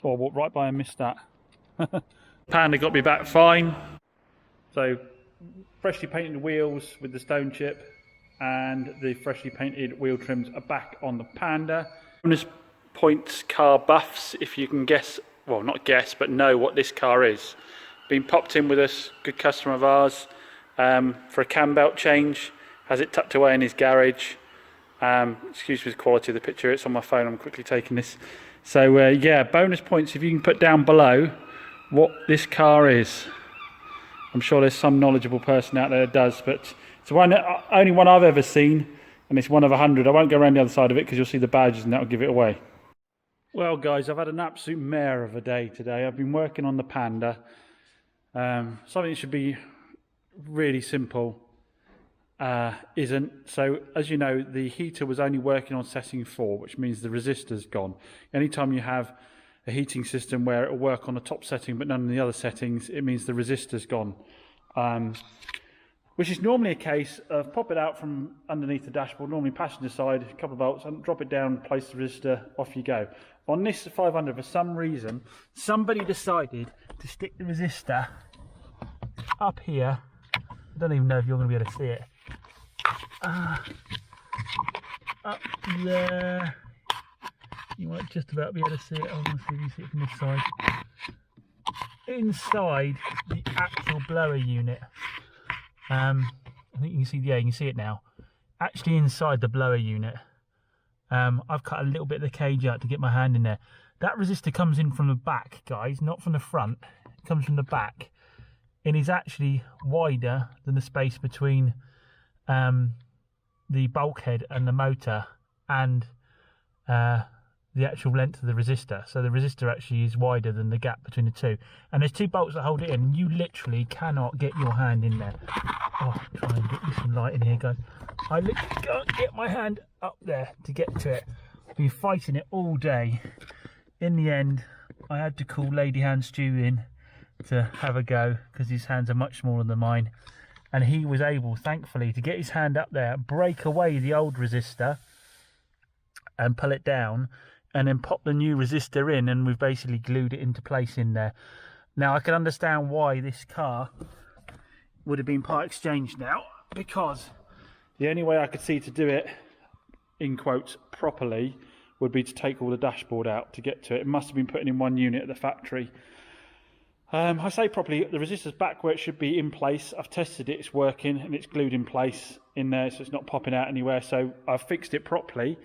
Oh, I walked right by and missed that. Panda got me back fine. So, freshly painted wheels with the stone chip, and the freshly painted wheel trims are back on the Panda. Bonus points car buffs, if you can guess, well not guess, but know what this car is. Been popped in with us, good customer of ours, for a cam belt change. Has it tucked away in his garage. Excuse me the quality of the picture, it's on my phone, I'm quickly taking this. So yeah, bonus points if you can put down below what this car is. I'm sure there's some knowledgeable person out there that does, but it's only one I've ever seen, and it's one of 100. I won't go around the other side of it because you'll see the badges and that'll give it away. Well guys, I've had an absolute mare of a day today. I've been working on the Panda. Something that should be really simple isn't. So as you know, the heater was only working on setting 4, which means the resistor's gone. Anytime you have a heating system where it will work on the top setting but none of the other settings, it means the resistor's gone. Which is normally a case of pop it out from underneath the dashboard, normally passenger side, a couple of bolts, and drop it down, place the resistor, off you go. On this 500, for some reason, somebody decided to stick the resistor up here. I don't even know if you're going to be able to see it. Up there. You might just about be able to see it. I'm going to see if you see it from this side. Inside the actual blower unit. I think you can see, yeah, you can see it now. Actually inside the blower unit. I've cut a little bit of the cage out to get my hand in there. That resistor comes in from the back, guys, not from the front. It comes from the back. It is actually wider than the space between the bulkhead and the motor and the actual length of the resistor. So the resistor actually is wider than the gap between the two. And there's 2 bolts that hold it in. You literally cannot get your hand in there. Oh, try and get you some light in here, guys. I literally can't get my hand up there to get to it. I've been fighting it all day. In the end, I had to call Lady Hand Stew in to have a go because his hands are much smaller than mine. And he was able, thankfully, to get his hand up there, break away the old resistor and pull it down, and then pop the new resistor in, and we've basically glued it into place in there. Now I can understand why this car would have been part exchange now, because the only way I could see to do it, in quotes, properly, would be to take all the dashboard out to get to it. It must have been put in one unit at the factory. I say properly, the resistor's back where it should be in place. I've tested it, it's working, and it's glued in place in there, so it's not popping out anywhere. So I've fixed it properly.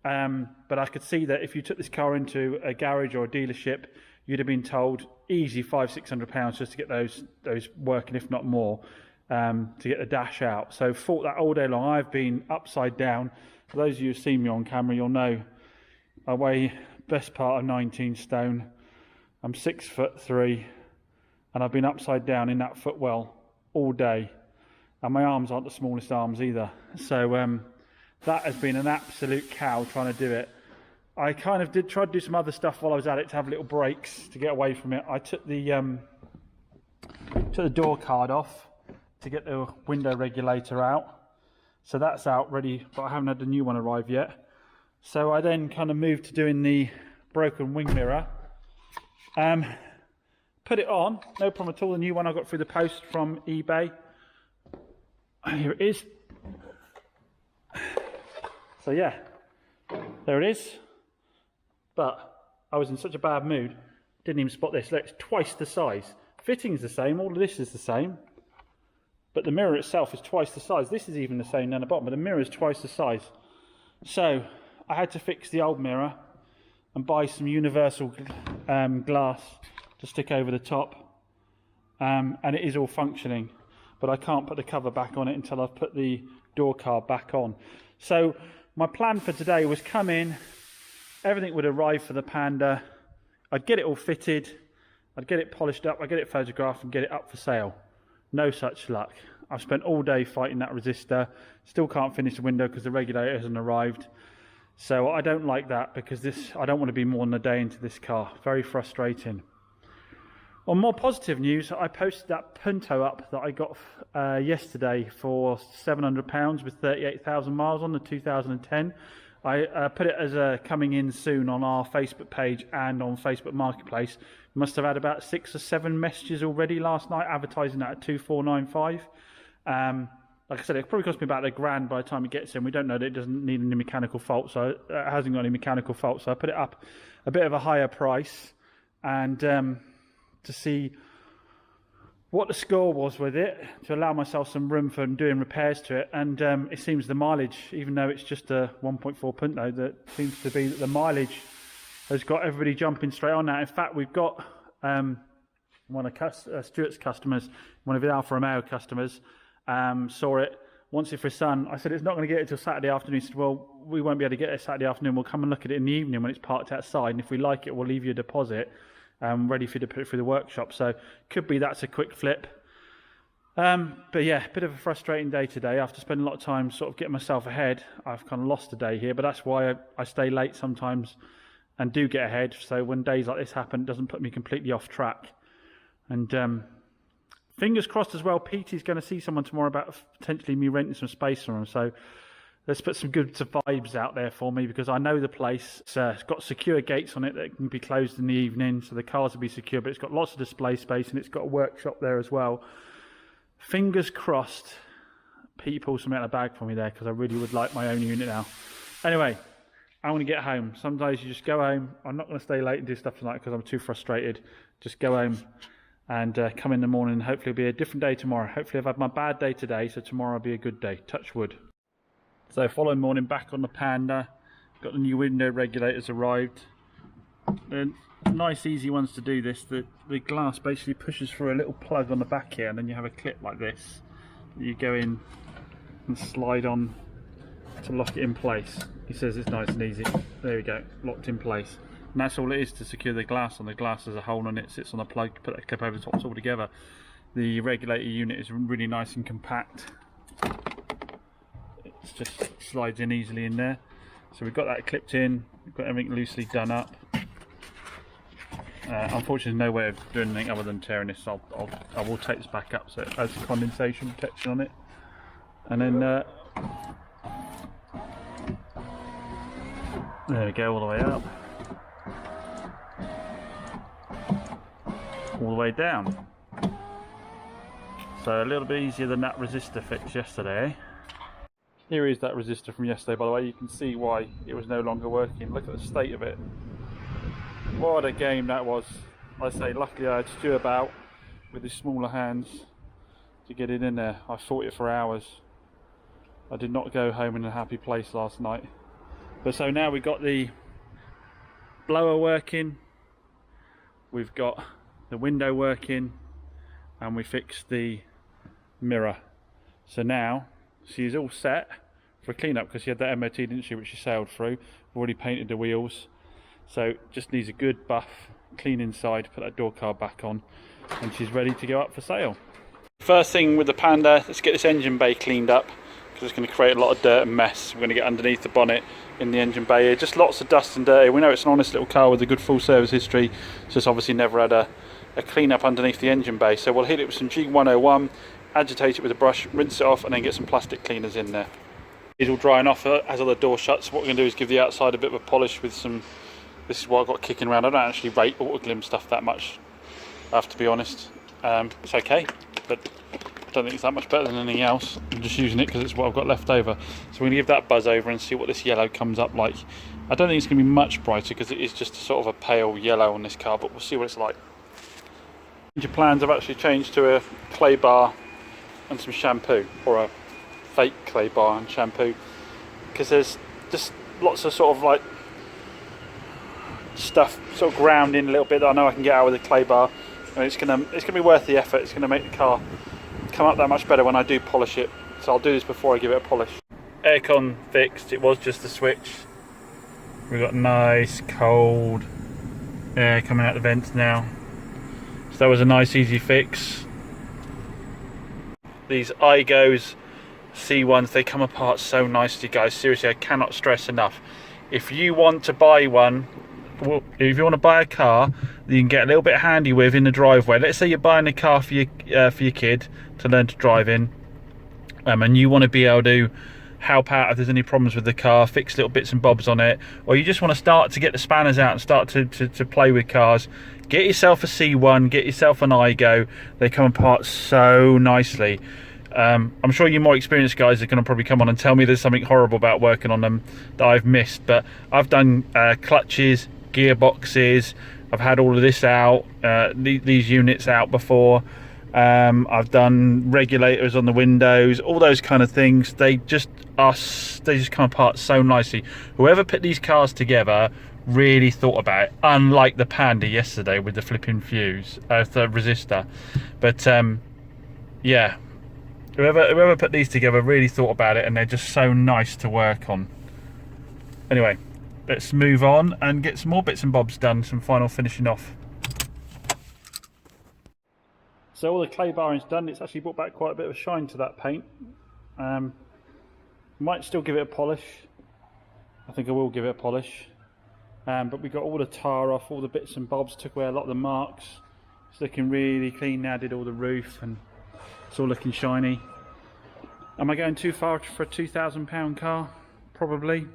But I could see that if you took this car into a garage or a dealership, you'd have been told easy £500-600 just to get those working, if not more, to get the dash out. So fought that all day long. I've been upside down. For those of you who've seen me on camera, you'll know I weigh best part of 19 stone. I'm 6'3", and I've been upside down in that footwell all day. And my arms aren't the smallest arms either. So that has been an absolute cow trying to do it. I kind of did try to do some other stuff while I was at it to have little breaks to get away from it. I took the door card off to get the window regulator out. So that's out ready, but I haven't had the new one arrive yet. So I then kind of moved to doing the broken wing mirror. Put it on, no problem at all. The new one I got through the post from eBay. Here it is. So yeah, there it is. But I was in such a bad mood, didn't even spot this. Look, it's twice the size. Fitting's the same, all of this is the same. But the mirror itself is twice the size. This is even the same down the bottom, but the mirror is twice the size. So I had to fix the old mirror and buy some universal glass to stick over the top. And it is all functioning, but I can't put the cover back on it until I've put the door card back on. So my plan for today was come in, everything would arrive for the Panda, I'd get it all fitted, I'd get it polished up, I'd get it photographed and get it up for sale. No such luck. I've spent all day fighting that resistor, still can't finish the window because the regulator hasn't arrived. So I don't like that because I don't want to be more than a day into this car. Very frustrating. On more positive news, I posted that Punto up that I got yesterday for £700 with 38,000 miles on, the 2010. I put it as a coming in soon on our Facebook page and on Facebook Marketplace. Must have had about 6 or 7 messages already last night advertising that at 2,495. Like I said, it probably cost me about £1,000 by the time it gets in. We don't know that it doesn't need any mechanical fault, so it hasn't got any mechanical fault. So I put it up a bit of a higher price, and to see what the score was with it, to allow myself some room for doing repairs to it. And it seems the mileage, even though it's just a 1.4 Punto, that seems to be that the mileage has got everybody jumping straight on now. In fact, we've got one of Stuart's customers, one of his Alfa Romeo customers, saw it, wants it for his son. I said, it's not going to get it until Saturday afternoon. He said, well, we won't be able to get it Saturday afternoon. We'll come and look at it in the evening when it's parked outside, and if we like it, we'll leave you a deposit ready for you to put it through the workshop. So could be that's a quick flip. But yeah, a bit of a frustrating day today. After spending a lot of time sort of getting myself ahead, I've kind of lost a day here, but that's why I stay late sometimes and do get ahead. So when days like this happen, it doesn't put me completely off track. And fingers crossed as well, Petey's going to see someone tomorrow about potentially me renting some space from him. So let's put some good vibes out there for me, because I know the place. It's got secure gates on it that can be closed in the evening, so the cars will be secure, but it's got lots of display space and it's got a workshop there as well. Fingers crossed Petey pulls something out of the bag for me there, because I really would like my own unit now. Anyway, I want to get home. Some days you just go home. I'm not going to stay late and do stuff tonight because I'm too frustrated. Just go home and come in the morning, and hopefully it'll be a different day tomorrow. Hopefully I've had my bad day today, so tomorrow will be a good day. Touch wood. So following morning, back on the Panda. Got the new window regulators arrived. They're nice easy ones to do this. The glass basically pushes through a little plug on the back here, and then you have a clip like this. You go in and slide on to lock it in place. He says it's nice and easy. There we go, locked in place. And that's all it is to secure the glass on. The glass has a hole on it, sits on a plug, put that clip over the top, it's all together. The regulator unit is really nice and compact. It just slides in easily in there. So we've got that clipped in, we've got everything loosely done up. Unfortunately, there's no way of doing anything other than tearing this. I will take this back up so it has condensation protection on it. And then there we go, all the way up. All the way down. So a little bit easier than that resistor fix yesterday, eh? Here is that resistor from yesterday, by the way. You can see why it was no longer working. Look at the state of it. What a game that was. Like I say, luckily I had Stu about with his smaller hands to get it in there. I fought it for hours. I did not go home in a happy place last night. But so now we've got the blower working, we've got the window working, and we fixed the mirror. So now she's all set for a clean up, because she had that MOT, didn't she, which she sailed through. We've already painted the wheels, so just needs a good buff, clean inside, put that door card back on, and she's ready to go up for sale. First thing with the Panda, let's get this engine bay cleaned up, because it's going to create a lot of dirt and mess. We're going to get underneath the bonnet in the engine bay here, just lots of dust and dirt. We know it's an honest little car with a good full service history, so it's obviously never had a clean up underneath the engine bay. So we'll hit it with some G101, agitate it with a brush, rinse it off, and then get some plastic cleaners in there. It's all drying off as all the door shuts. So what we're going to do is give the outside a bit of a polish with some, this is what I've got kicking around. I don't actually rate autoglim stuff that much, I have to be honest. It's okay, but I don't think it's that much better than anything else. I'm just using it because it's what I've got left over. So we're going to give that buzz over and see what this yellow comes up like. I don't think it's going to be much brighter because it is just sort of a pale yellow on this car, but we'll see what it's like. Your plans, I've actually changed to a clay bar and some shampoo, or a fake clay bar and shampoo, because there's just lots of sort of like stuff sort of ground in a little bit that I know I can get out with a clay bar, and it's gonna be worth the effort. It's gonna make the car come up that much better when I do polish it. So I'll do this before I give it a polish. Aircon fixed. It was just the switch. We've got nice cold air coming out the vents now. So that was a nice easy fix. These iGo's C1s, they come apart so nicely, guys. Seriously, I cannot stress enough. If you want to buy one, if you want to buy a car that you can get a little bit handy with in the driveway, let's say you're buying a car for your kid to learn to drive in, and you want to be able to help out if there's any problems with the car, fix little bits and bobs on it, or you just want to start to get the spanners out and start to play with cars, get yourself a C1, get yourself an iGo. They come apart so nicely. I'm sure you more experienced guys are going to probably come on and tell me there's something horrible about working on them that I've missed, but I've done clutches, gearboxes, I've had all of this out, these units out before. I've done regulators on the windows, all those kind of things. They just come apart so nicely. Whoever put these cars together really thought about it, unlike the Panda yesterday with the flipping fuse, the resistor. But yeah, whoever put these together really thought about it, and they're just so nice to work on. Anyway, let's move on and get some more bits and bobs done, some final finishing off. So all the clay barring's done. It's actually brought back quite a bit of shine to that paint. Might still give it a polish. I think I will give it a polish. But we got all the tar off, all the bits and bobs, took away a lot of the marks. It's looking really clean now, did all the roof, and it's all looking shiny. Am I going too far for a £2,000 car? Probably.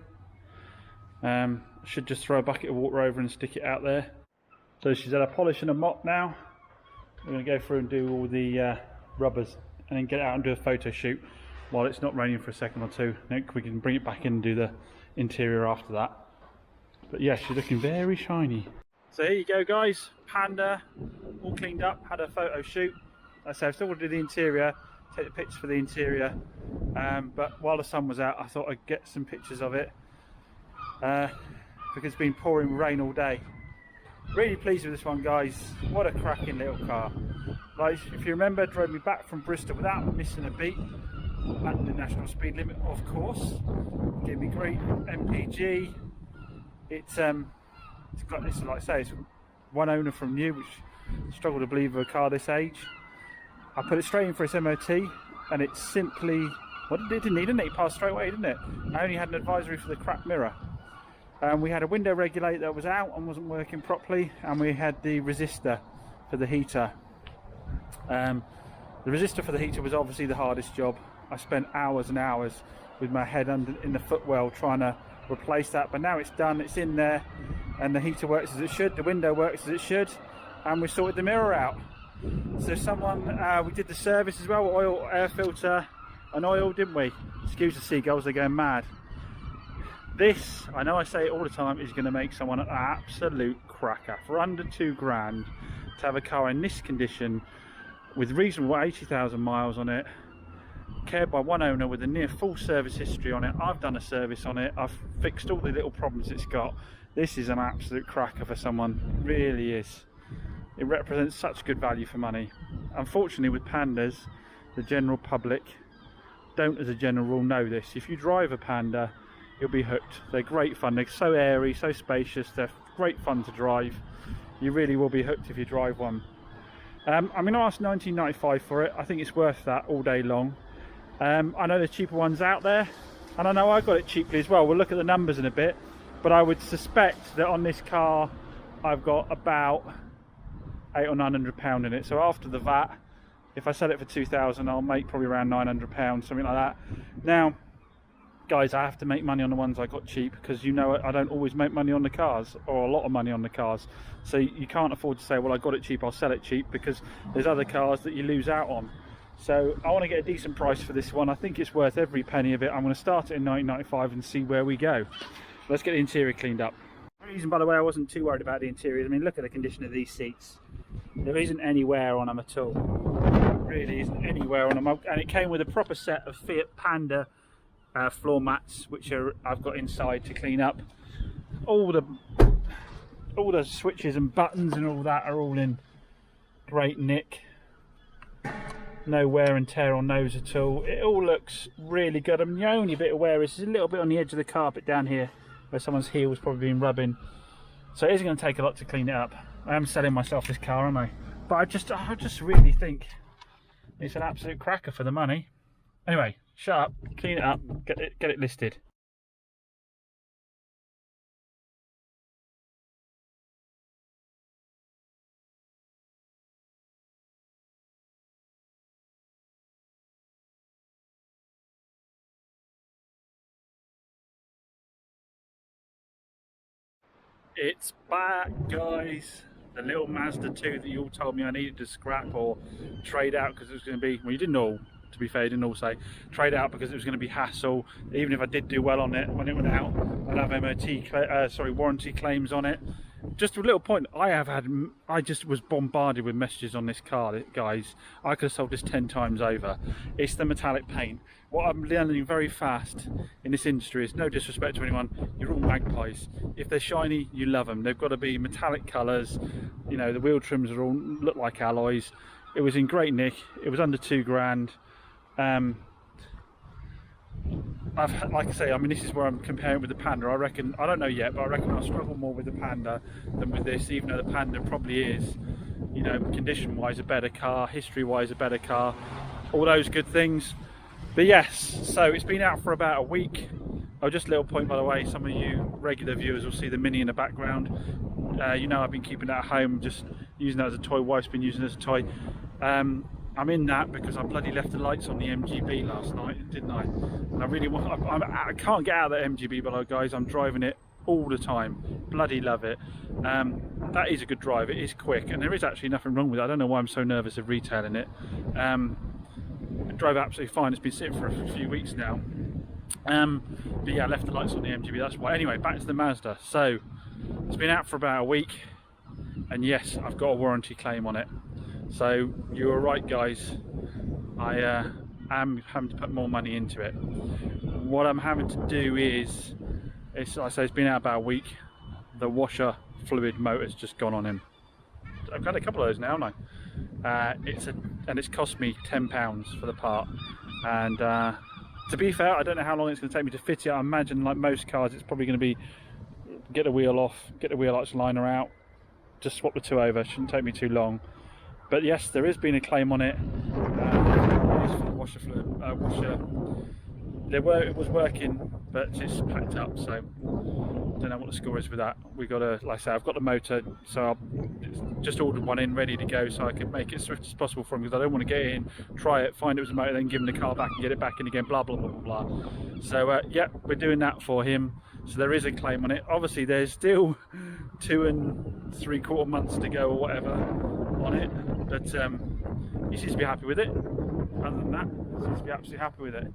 Should just throw a bucket of water over and stick it out there. So she's had a polish and a mop now. We're going to go through and do all the rubbers and then get out and do a photo shoot while it's not raining for a second or two. Then we can bring it back in and do the interior after that. But yeah, she's looking very shiny. So here you go guys, Panda, all cleaned up, had a photo shoot. Like I said, I still want to do the interior, take the pictures for the interior. But while the sun was out, I thought I'd get some pictures of it. Because it's been pouring rain all day. Really pleased with this one guys. What a cracking little car. Like, if you remember, drove me back from Bristol without missing a beat at the national speed limit, of course. Gave me great MPG. It's got this, like I say, it's one owner from new, which I struggle to believe with a car this age. I put it straight in for its MOT, and it simply, well, it didn't need it, it passed straight away, didn't it? I only had an advisory for the cracked mirror. We had a window regulator that was out and wasn't working properly, and we had the resistor for the heater. The resistor for the heater was obviously the hardest job. I spent hours and hours with my head in the footwell trying to replace that, but now it's done, it's in there, and the heater works as it should, the window works as it should, and we sorted the mirror out. So we did the service as well, oil, air filter and oil, didn't we? Excuse the seagulls, they're going mad. This, I know I say it all the time, is going to make someone an absolute cracker. For under £2,000 to have a car in this condition with reasonable 80,000 miles on it, cared by one owner with a near full service history on it. I've done a service on it, I've fixed all the little problems it's got. This is an absolute cracker for someone, it really is. It represents such good value for money. Unfortunately with Pandas, the general public don't as a general rule know this. If you drive a Panda, you'll be hooked. They're great fun, they're so airy, so spacious, they're great fun to drive. You really will be hooked if you drive one. I mean, I asked £19.95 for it. I think it's worth that all day long. I know there's cheaper ones out there, and I know I got it cheaply as well. We'll look at the numbers in a bit, but I would suspect that on this car I've got about £800 or £900 in it. So after the VAT, if I sell it for £2,000, I'll make probably around £900, something like that. Now guys, I have to make money on the ones I got cheap, because you know I don't always make money on the cars, or a lot of money on the cars. So you can't afford to say, well, I got it cheap, I'll sell it cheap, because there's other cars that you lose out on. So I want to get a decent price for this one. I think it's worth every penny of it. I'm going to start it in £19.95 and see where we go. Let's get the interior cleaned up. The reason, by the way, I wasn't too worried about the interior, I mean, look at the condition of these seats. There isn't any wear on them at all. There really isn't any wear on them. And it came with a proper set of Fiat Panda floor mats, which I've got inside to clean up. All the switches and buttons and all that are all in great nick. No wear and tear on those at all. It all looks really good. I mean, the only bit of wear is a little bit on the edge of the carpet down here where someone's heel's probably been rubbing. So it isn't going to take a lot to clean it up. I am selling myself this car, am I? But I just really think it's an absolute cracker for the money. Anyway, shut up, clean it up, get it listed. It's back, guys. The little Mazda 2 that you all told me I needed to scrap or trade out because it was going to be, well, you didn't all, to be fair, you didn't all say trade out because it was going to be hassle. Even if I did do well on it when it went out, I'd have warranty claims on it. Just a little point, I just was bombarded with messages on this car, guys. I could have sold this 10 times over. It's the metallic paint. What I'm learning very fast in this industry is, no disrespect to anyone, you're all magpies. If they're shiny, you love them. They've got to be metallic colours. You know, the wheel trims are all look like alloys. It was in great nick. It was under £2,000. Like I say, I mean, this is where I'm comparing with the Panda. I reckon, I don't know yet, but I reckon I'll struggle more with the Panda than with this, even though the Panda probably is, you know, condition-wise a better car, history-wise a better car, all those good things. But yes, so it's been out for about a week. Oh, just a little point, by the way, some of you regular viewers will see the Mini in the background. You know, I've been keeping that at home, just using that as a toy. Wife's been using it as a toy. I'm in that because I bloody left the lights on the MGB last night, didn't I? And I really want, I can't get out of that MGB below, guys. I'm driving it all the time. Bloody love it. That is a good drive. It is quick, and there is actually nothing wrong with it. I don't know why I'm so nervous of retailing it. It drove absolutely fine. It's been sitting for a few weeks now. But yeah, I left the lights on the MGB, that's why. Anyway, back to the Mazda. So it's been out for about a week, and yes, I've got a warranty claim on it. So you were right, guys. I am having to put more money into it. What I'm having to do is, like I say, it's been out about a week. The washer fluid motor's just gone on him. I've got a couple of those now, haven't I? And it's cost me £10 for the part. And to be fair, I don't know how long it's going to take me to fit it. I imagine, like most cars, it's probably going to be get the wheel off, get the wheel arch liner out, just swap the two over. Shouldn't take me too long. But yes, there has been a claim on it. Washer fluid, it was working, but it's packed up. So don't know what the score is with that. We got to, like I say, I've got the motor, so I've just ordered one in ready to go, so I can make it as swift as possible for him, because I don't want to get in, try it, find it was a motor, then give him the car back and get it back in again. Blah blah blah blah blah. So yeah, we're doing that for him. So there is a claim on it. Obviously, there's still 2 3/4 months to go or whatever on it, but he seems to be happy with it. Other than that, he seems to be absolutely happy with it.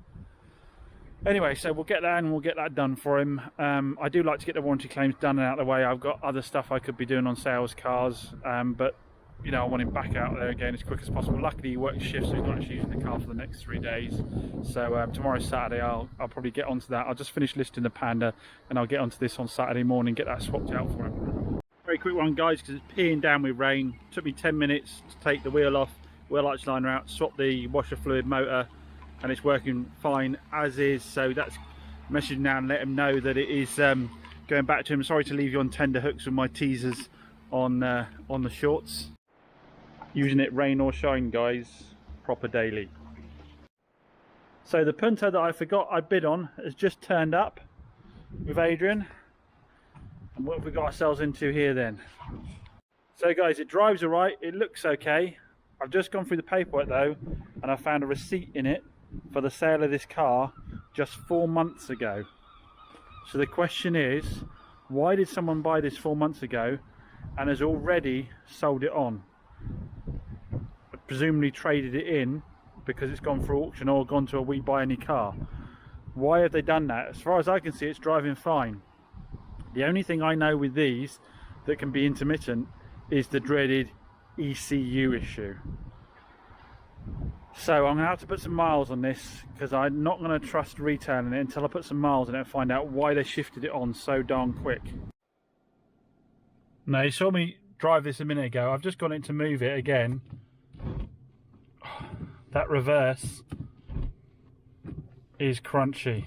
Anyway, so we'll get that and we'll get that done for him. I do like to get the warranty claims done and out of the way. I've got other stuff I could be doing on sales cars, but you know, I want him back out there again as quick as possible. Luckily he works shifts, so he's not actually using the car for the next 3 days. So tomorrow's Saturday, I'll probably get onto that. I'll just finish listing the Panda and I'll get onto this on Saturday morning, get that swapped out for him. Very quick one, guys, because it's peeing down with rain. It took me 10 minutes to take the wheel off, wheel arch liner out, swap the washer fluid motor, and it's working fine as is. So that's messaging now and let him know that it is going back to him. Sorry to leave you on tender hooks with my teasers on the shorts. Using it rain or shine, guys, proper daily. So the Punto that I forgot I bid on has just turned up with Adrian. And what have we got ourselves into here then? So guys, it drives alright, it looks okay. I've just gone through the paperwork though, and I found a receipt in it for the sale of this car just 4 months ago. So the question is, why did someone buy this 4 months ago and has already sold it on? Presumably traded it in because it's gone for auction or gone to a We Buy Any car. Why have they done that? As far as I can see, it's driving fine. The only thing I know with these that can be intermittent is the dreaded ECU issue. So I'm going to have to put some miles on this, because I'm not going to trust retailing it until I put some miles in it and find out why they shifted it on so darn quick. Now, you saw me drive this a minute ago. I've just gone in to move it again. That reverse is crunchy.